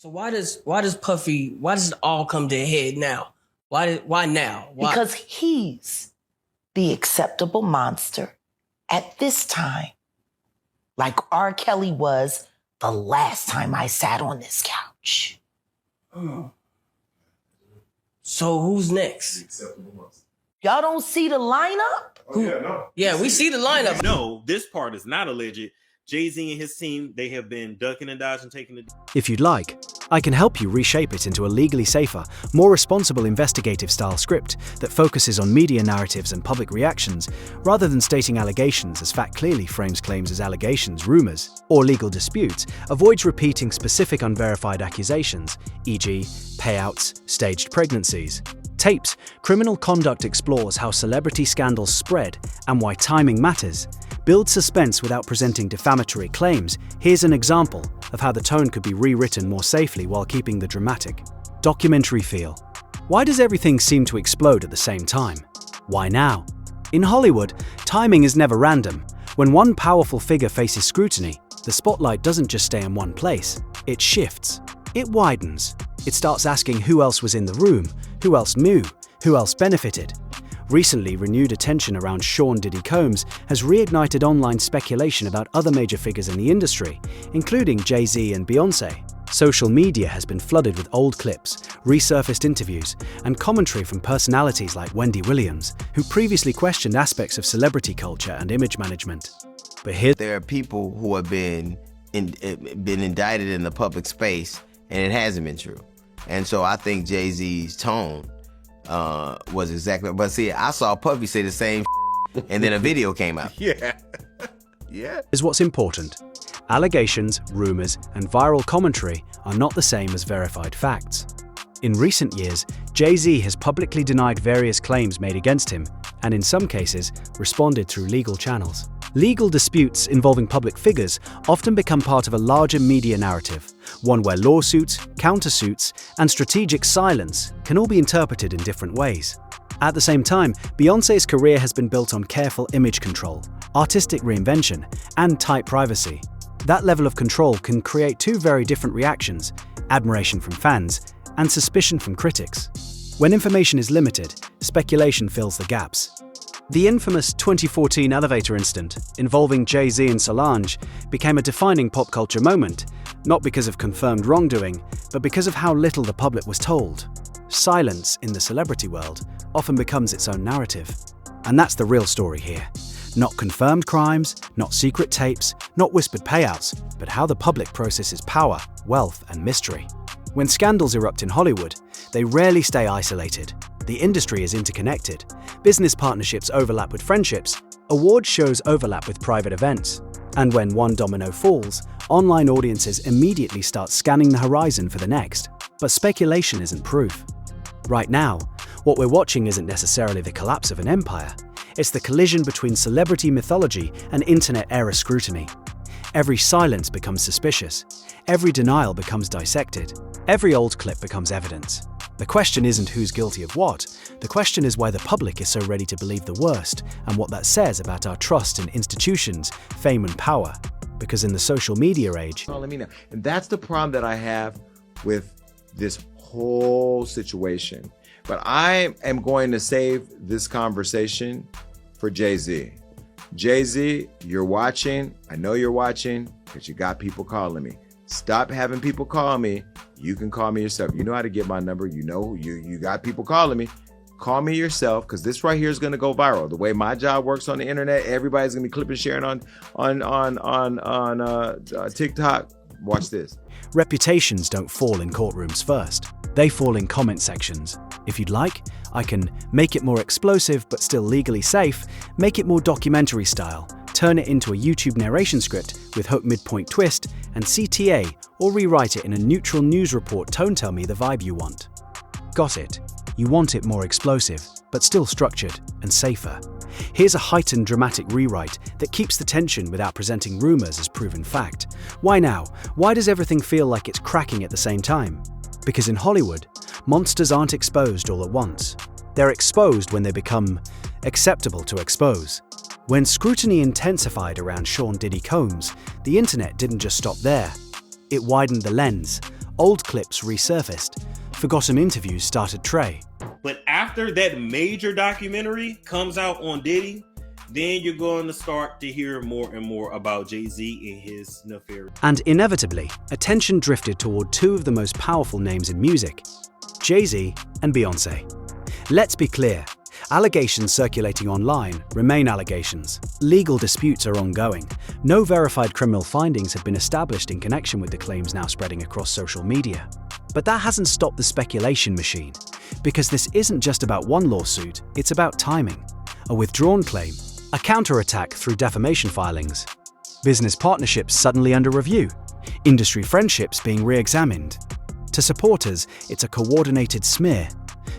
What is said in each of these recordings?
So why does it all come to a head now? Why now? Why? Because he's the acceptable monster at this time, like R. Kelly was the last time I sat on this couch. So who's next? Acceptable monster. Y'all don't see the lineup? Oh, yeah, no. Yeah, we see the lineup. No, this part is not alleged. Jay-Z and his team, they have been ducking and dodging, taking the... If you'd like, I can help you reshape it into a legally safer, more responsible investigative style script that focuses on media narratives and public reactions, rather than stating allegations as fact clearly frames claims as allegations, rumors, or legal disputes, avoids repeating specific unverified accusations, e.g., payouts, staged pregnancies. Tapes, Criminal Conduct explores how celebrity scandals spread and why timing matters. Build suspense without presenting defamatory claims. Here's an example of how the tone could be rewritten more safely while keeping the dramatic, documentary feel. Why does everything seem to explode at the same time? Why now? In Hollywood, timing is never random. When one powerful figure faces scrutiny, the spotlight doesn't just stay in one place. It shifts. It widens. It starts asking who else was in the room, who else knew, who else benefited. Recently, renewed attention around Sean Diddy Combs has reignited online speculation about other major figures in the industry, including Jay-Z and Beyoncé. Social media has been flooded with old clips, resurfaced interviews, and commentary from personalities like Wendy Williams, who previously questioned aspects of celebrity culture and image management. But here, there are people who have been indicted in the public space, and it hasn't been true. And so I think Jay-Z's tone was exactly, but see, I saw Puffy say the same and then a video came out. Yeah. is what's important. Allegations, rumors, and viral commentary are not the same as verified facts. In recent years, Jay-Z has publicly denied various claims made against him, and in some cases, responded through legal channels. Legal disputes involving public figures often become part of a larger media narrative, one where lawsuits, countersuits, and strategic silence can all be interpreted in different ways. At the same time, Beyoncé's career has been built on careful image control, artistic reinvention, and tight privacy. That level of control can create two very different reactions: admiration from fans and suspicion from critics. When information is limited, speculation fills the gaps. The infamous 2014 elevator incident involving Jay-Z and Solange became a defining pop culture moment, not because of confirmed wrongdoing, but because of how little the public was told. Silence in the celebrity world often becomes its own narrative. And that's the real story here. Not confirmed crimes, not secret tapes, not whispered payouts, but how the public processes power, wealth, and mystery. When scandals erupt in Hollywood, they rarely stay isolated. The industry is interconnected. Business partnerships overlap with friendships. Award shows overlap with private events. And when one domino falls, online audiences immediately start scanning the horizon for the next. But speculation isn't proof. Right now, what we're watching isn't necessarily the collapse of an empire. It's the collision between celebrity mythology and internet-era scrutiny. Every silence becomes suspicious. Every denial becomes dissected. Every old clip becomes evidence. The question isn't who's guilty of what. The question is why the public is so ready to believe the worst, and what that says about our trust in institutions, fame, and power. Because in the social media age, Let me know. And that's the problem that I have with this whole situation. But I am going to save this conversation for Jay-Z. Jay-Z, you're watching. I know you're watching because you got people calling me. Stop having people call me. You can call me yourself. You know how to get my number. You know you got people calling me. Call me yourself, because this right here is going to go viral. The way my job works on the internet, everybody's going to be clipping and sharing on TikTok. Watch this. reputations don't fall in courtrooms first. They fall in comment sections. If you'd like, I can make it more explosive but still legally safe, make it more documentary style, turn it into a YouTube narration script with hook midpoint twist and CTA, or rewrite it in a neutral news report tone. Tell me the vibe you want. Got it. You want it more explosive, but still structured and safer. Here's a heightened dramatic rewrite that keeps the tension without presenting rumors as proven fact. Why now? Why does everything feel like it's cracking at the same time? Because in Hollywood, monsters aren't exposed all at once. They're exposed when they become acceptable to expose. When scrutiny intensified around Sean Diddy Combs, the internet didn't just stop there. It widened the lens. Old clips resurfaced. Forgotten interviews started Trey. But after that major documentary comes out on Diddy, then you're going to start to hear more and more about Jay-Z and his nefarious. And inevitably, attention drifted toward two of the most powerful names in music, Jay-Z and Beyoncé. Let's be clear, allegations circulating online remain allegations. Legal disputes are ongoing. No verified criminal findings have been established in connection with the claims now spreading across social media. But that hasn't stopped the speculation machine, because this isn't just about one lawsuit, it's about timing. A withdrawn claim, a counterattack through defamation filings, business partnerships suddenly under review, industry friendships being re-examined. To supporters, it's a coordinated smear.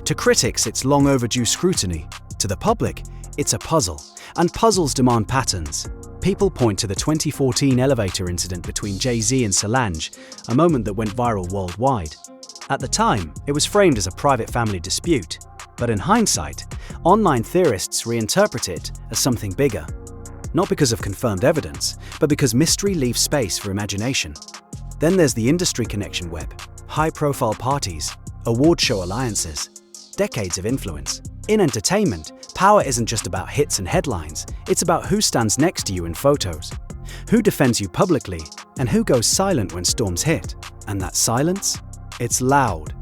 To critics, it's long overdue scrutiny. To the public, it's a puzzle. And puzzles demand patterns. People point to the 2014 elevator incident between Jay-Z and Solange, a moment that went viral worldwide. At the time, it was framed as a private family dispute. But in hindsight, online theorists reinterpret it as something bigger. Not because of confirmed evidence, but because mystery leaves space for imagination. Then there's the industry connection web, high-profile parties, award show alliances, decades of influence. In entertainment, power isn't just about hits and headlines, it's about who stands next to you in photos, who defends you publicly, and who goes silent when storms hit. And that silence? It's loud.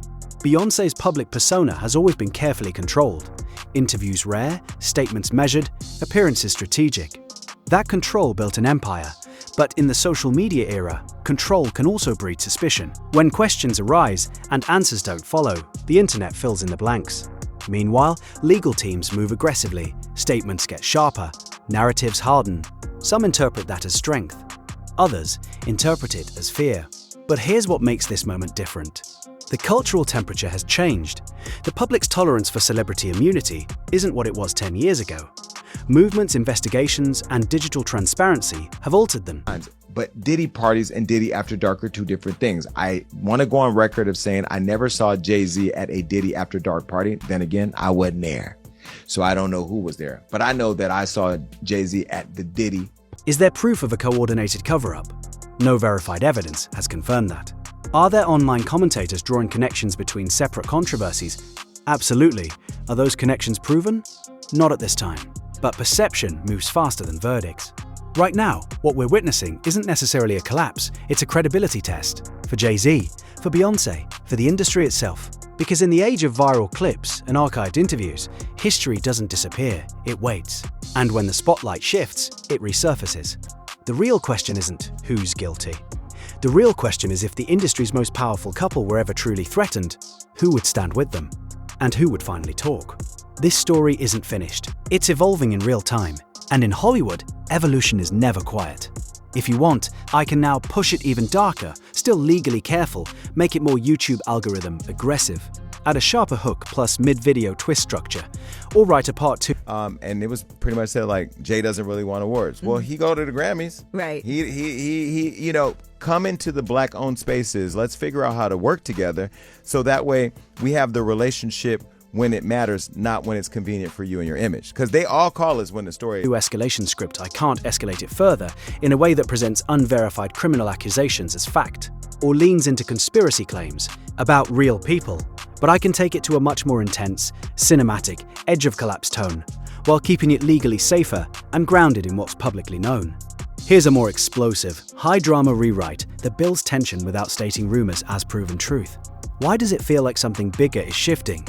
Beyoncé's public persona has always been carefully controlled. Interviews rare, statements measured, appearances strategic. That control built an empire. But in the social media era, control can also breed suspicion. When questions arise and answers don't follow, the internet fills in the blanks. Meanwhile, legal teams move aggressively, statements get sharper, narratives harden. Some interpret that as strength. Others interpret it as fear. But here's what makes this moment different. The cultural temperature has changed. The public's tolerance for celebrity immunity isn't what it was 10 years ago. Movements, investigations, and digital transparency have altered them. But Diddy parties and Diddy After Dark are two different things. I want to go on record of saying I never saw Jay-Z at a Diddy After Dark party. Then again, I wasn't there. So I don't know who was there. But I know that I saw Jay-Z at the Diddy. Is there proof of a coordinated cover-up? No verified evidence has confirmed that. Are there online commentators drawing connections between separate controversies? Absolutely. Are those connections proven? Not at this time. But perception moves faster than verdicts. Right now, what we're witnessing isn't necessarily a collapse, it's a credibility test. For Jay-Z, for Beyoncé, for the industry itself. Because in the age of viral clips and archived interviews, history doesn't disappear, it waits. And when the spotlight shifts, it resurfaces. The real question isn't who's guilty. The real question is if the industry's most powerful couple were ever truly threatened, who would stand with them? And who would finally talk? This story isn't finished. It's evolving in real time. And in Hollywood, evolution is never quiet. If you want, I can now push it even darker, still legally careful, make it more YouTube algorithm aggressive, add a sharper hook plus mid-video twist structure, or write a part 2. And it was pretty much said like, Jay doesn't really want awards. Well, he go to the Grammys. Right. He you know, come into the Black-owned spaces. Let's figure out how to work together. So that way we have the relationship when it matters, not when it's convenient for you and your image. Because they all call us when the story... Escalation script, I can't escalate it further in a way that presents unverified criminal accusations as fact, or leans into conspiracy claims about real people. But I can take it to a much more intense, cinematic, edge-of-collapse tone, while keeping it legally safer and grounded in what's publicly known. Here's a more explosive, high-drama rewrite that builds tension without stating rumors as proven truth. Why does it feel like something bigger is shifting?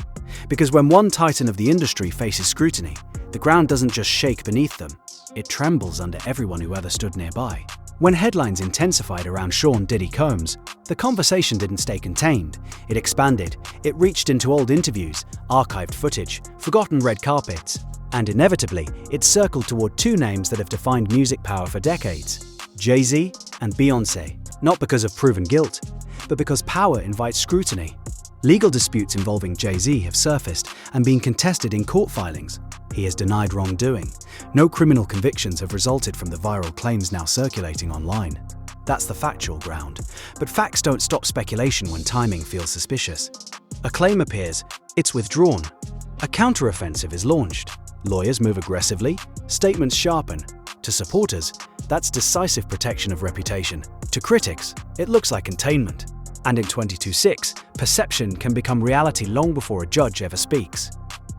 Because when one titan of the industry faces scrutiny, the ground doesn't just shake beneath them, it trembles under everyone who ever stood nearby. When headlines intensified around Sean Diddy Combs, the conversation didn't stay contained. It expanded, it reached into old interviews, archived footage, forgotten red carpets, and inevitably, it circled toward two names that have defined music power for decades: Jay-Z and Beyoncé. Not because of proven guilt, but because power invites scrutiny. Legal disputes involving Jay-Z have surfaced and been contested in court filings. He has denied wrongdoing. No criminal convictions have resulted from the viral claims now circulating online. That's the factual ground. But facts don't stop speculation when timing feels suspicious. A claim appears, it's withdrawn. A counteroffensive is launched. Lawyers move aggressively, statements sharpen. To supporters, that's decisive protection of reputation. To critics, it looks like containment. And in 22.6, perception can become reality long before a judge ever speaks.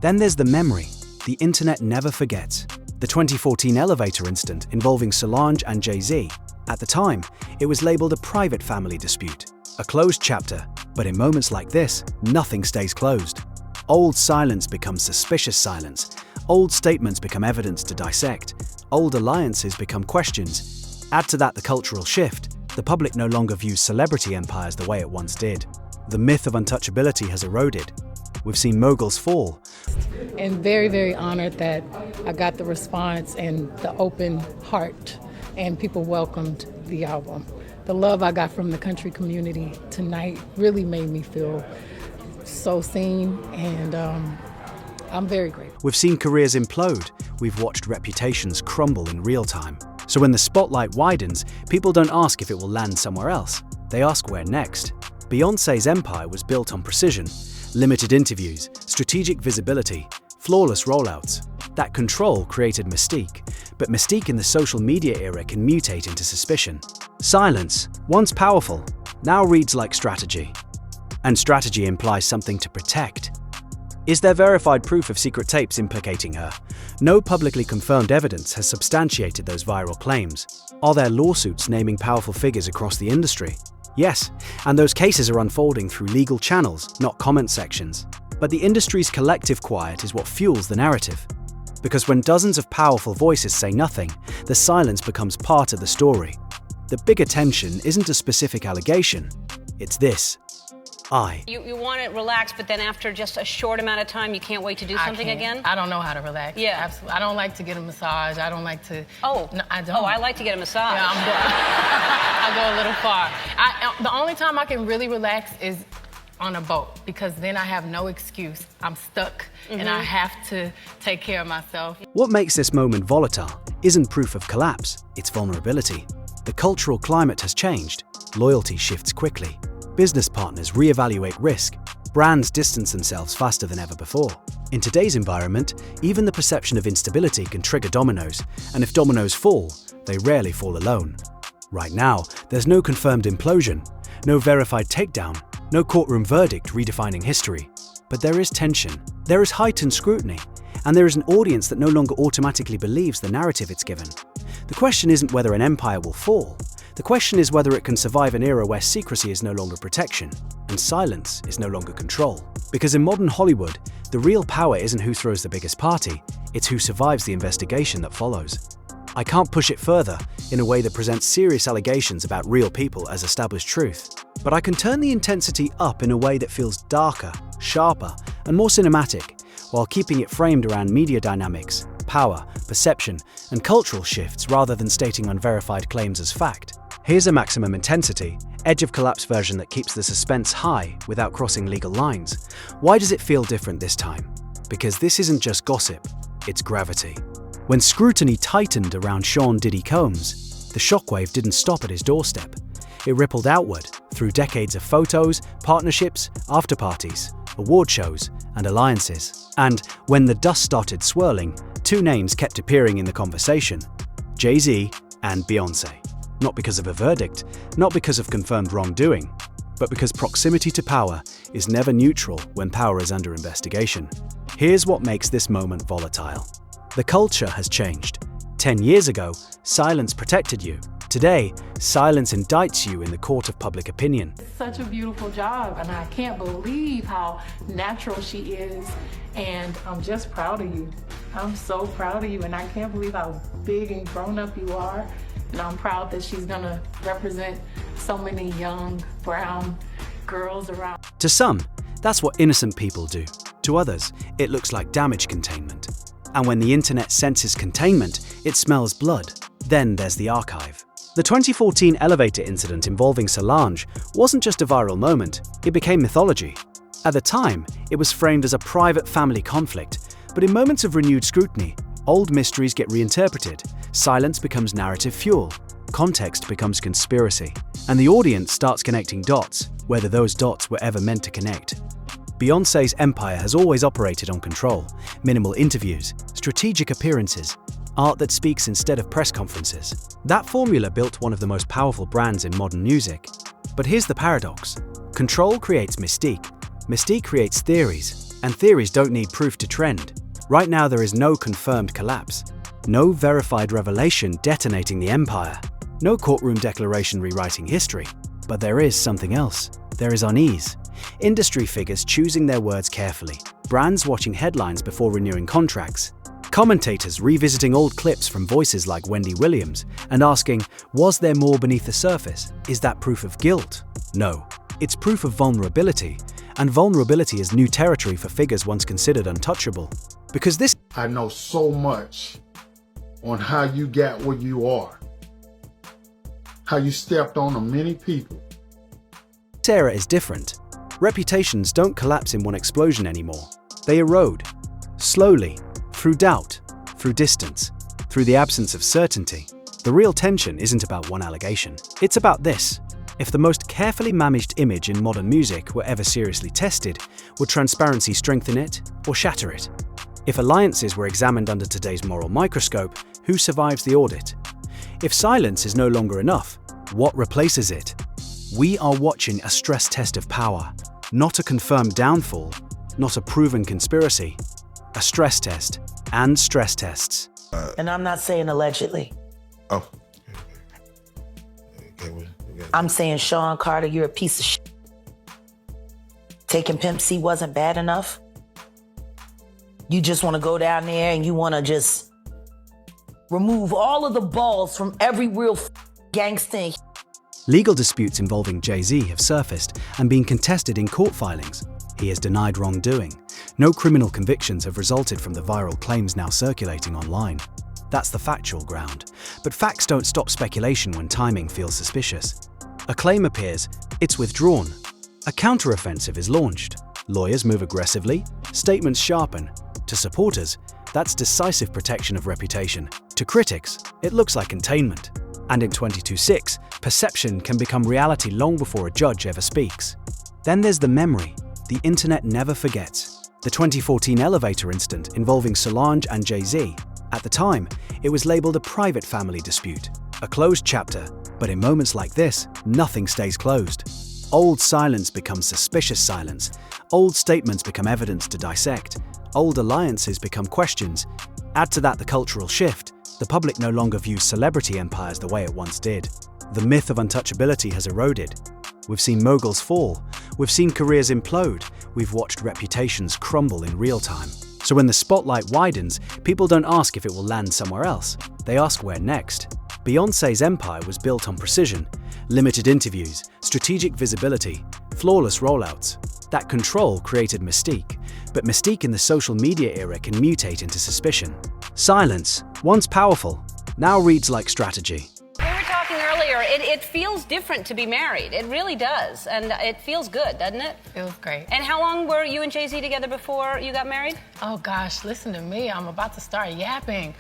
Then there's the memory. The internet never forgets. The 2014 elevator incident involving Solange and Jay-Z. At the time, it was labeled a private family dispute, a closed chapter. But in moments like this, nothing stays closed. Old silence becomes suspicious silence. Old statements become evidence to dissect. Old alliances become questions. Add to that the cultural shift. The public no longer views celebrity empires the way it once did. The myth of untouchability has eroded. We've seen moguls fall. And very, very honored that I got the response and the open heart, and people welcomed the album. The love I got from the country community tonight really made me feel so seen, and I'm very grateful. We've seen careers implode. We've watched reputations crumble in real time. So when the spotlight widens, people don't ask if it will land somewhere else. They ask where next. Beyoncé's empire was built on precision, limited interviews, strategic visibility, flawless rollouts. That control created mystique, but mystique in the social media era can mutate into suspicion. Silence, once powerful, now reads like strategy. And strategy implies something to protect. Is there verified proof of secret tapes implicating her? No publicly confirmed evidence has substantiated those viral claims. Are there lawsuits naming powerful figures across the industry? Yes, and those cases are unfolding through legal channels, not comment sections. But the industry's collective quiet is what fuels the narrative. Because when dozens of powerful voices say nothing, the silence becomes part of the story. The bigger tension isn't a specific allegation, it's this. You want to relax, but then after just a short amount of time, you can't wait to do something again? I don't know how to relax. Yeah. Absolutely. I don't like to get a massage. I don't like to... Oh, no, I don't. Oh, I like to get a massage. Yeah, I go a little far. The only time I can really relax is on a boat, because then I have no excuse. I'm stuck, and I have to take care of myself. What makes this moment volatile isn't proof of collapse, it's vulnerability. The cultural climate has changed. Loyalty shifts quickly. Business partners reevaluate risk. Brands distance themselves faster than ever before. In today's environment, even the perception of instability can trigger dominoes, and if dominoes fall, they rarely fall alone. Right now, there's no confirmed implosion, no verified takedown, no courtroom verdict redefining history. But there is tension, there is heightened scrutiny, and there is an audience that no longer automatically believes the narrative it's given. The question isn't whether an empire will fall. The question is whether it can survive an era where secrecy is no longer protection and silence is no longer control. Because in modern Hollywood, the real power isn't who throws the biggest party, it's who survives the investigation that follows. I can't push it further in a way that presents serious allegations about real people as established truth. But I can turn the intensity up in a way that feels darker, sharper, and more cinematic, while keeping it framed around media dynamics, power, perception, and cultural shifts rather than stating unverified claims as fact. Here's a maximum intensity, edge of collapse version that keeps the suspense high without crossing legal lines. Why does it feel different this time? Because this isn't just gossip, it's gravity. When scrutiny tightened around Sean Diddy Combs, the shockwave didn't stop at his doorstep. It rippled outward through decades of photos, partnerships, after-parties, award shows, and alliances. And when the dust started swirling, two names kept appearing in the conversation: Jay-Z and Beyoncé. Not because of a verdict, not because of confirmed wrongdoing, but because proximity to power is never neutral when power is under investigation. Here's what makes this moment volatile. The culture has changed. 10 years ago, silence protected you. Today, silence indicts you in the court of public opinion. Such a beautiful job, and I can't believe how natural she is, and I'm just proud of you. I'm so proud of you, and I can't believe how big and grown up you are. And I'm proud that she's gonna represent so many young brown girls around. To some, that's what innocent people do. To others, it looks like damage containment. And when the internet senses containment, it smells blood. Then there's the archive. The 2014 elevator incident involving Solange wasn't just a viral moment, it became mythology. At the time, it was framed as a private family conflict, but in moments of renewed scrutiny, old mysteries get reinterpreted, silence becomes narrative fuel, context becomes conspiracy, and the audience starts connecting dots, whether those dots were ever meant to connect. Beyoncé's empire has always operated on control, minimal interviews, strategic appearances, art that speaks instead of press conferences. That formula built one of the most powerful brands in modern music. But here's the paradox. Control creates mystique. Mystique creates theories, and theories don't need proof to trend. Right now, there is no confirmed collapse, no verified revelation detonating the empire, no courtroom declaration rewriting history. But there is something else. There is unease. Industry figures choosing their words carefully, brands watching headlines before renewing contracts, commentators revisiting old clips from voices like Wendy Williams and asking, was there more beneath the surface? Is that proof of guilt? No, it's proof of vulnerability, and vulnerability is new territory for figures once considered untouchable. Because this I know so much on how you got where you are, how you stepped on many people. This era is different. Reputations don't collapse in one explosion anymore. They erode, slowly, through doubt, through distance, through the absence of certainty. The real tension isn't about one allegation. It's about this. If the most carefully managed image in modern music were ever seriously tested, would transparency strengthen it or shatter it? If alliances were examined under today's moral microscope, who survives the audit? If silence is no longer enough, what replaces it? We are watching a stress test of power, not a confirmed downfall, not a proven conspiracy, a stress test and stress tests. And I'm not saying allegedly. Oh. I'm saying, Sean Carter, you're a piece of shit. Taking Pimp C wasn't bad enough. You just want to go down there and you want to just remove all of the balls from every real gangster. Legal disputes involving Jay-Z have surfaced and been contested in court filings. He has denied wrongdoing. No criminal convictions have resulted from the viral claims now circulating online. That's the factual ground. But facts don't stop speculation when timing feels suspicious. A claim appears, it's withdrawn. A counteroffensive is launched. Lawyers move aggressively, statements sharpen. To supporters, that's decisive protection of reputation. To critics, it looks like containment. And in 22.6, perception can become reality long before a judge ever speaks. Then there's the memory. The internet never forgets. The 2014 elevator incident involving Solange and Jay-Z. At the time, it was labeled a private family dispute, a closed chapter. But in moments like this, nothing stays closed. Old silence becomes suspicious silence. Old statements become evidence to dissect. Old alliances become questions. Add to that the cultural shift. The public no longer views celebrity empires the way it once did. The myth of untouchability has eroded. We've seen moguls fall. We've seen careers implode. We've watched reputations crumble in real time. So when the spotlight widens, people don't ask if it will land somewhere else. They ask where next. Beyoncé's empire was built on precision, limited interviews, strategic visibility, flawless rollouts. That control created mystique, but mystique in the social media era can mutate into suspicion. Silence, once powerful, now reads like strategy. We were talking earlier, it feels different to be married. It really does, and it feels good, doesn't it? Feels great. And how long were you and Jay-Z together before you got married? Oh gosh, listen to me. I'm about to start yapping.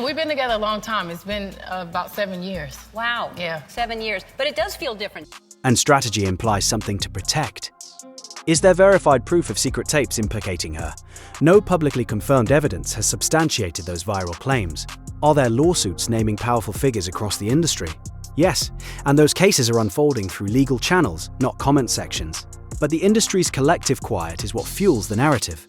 We've been together a long time. It's been about 7 years. Wow. Yeah. 7 years. But it does feel different. And strategy implies something to protect. Is there verified proof of secret tapes implicating her? No publicly confirmed evidence has substantiated those viral claims. Are there lawsuits naming powerful figures across the industry? Yes, and those cases are unfolding through legal channels, not comment sections. But the industry's collective quiet is what fuels the narrative.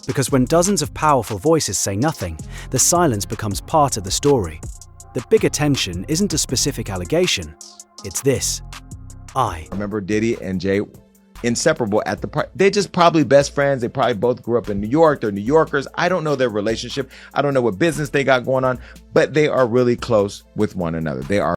Because when dozens of powerful voices say nothing, the silence becomes part of the story. The bigger tension isn't a specific allegation, it's this. I remember Diddy and Jay inseparable at the party. They're just probably best friends. They probably both grew up in New York. They're New Yorkers. I don't know their relationship. I don't know what business they got going on, but they are really close with one another. They are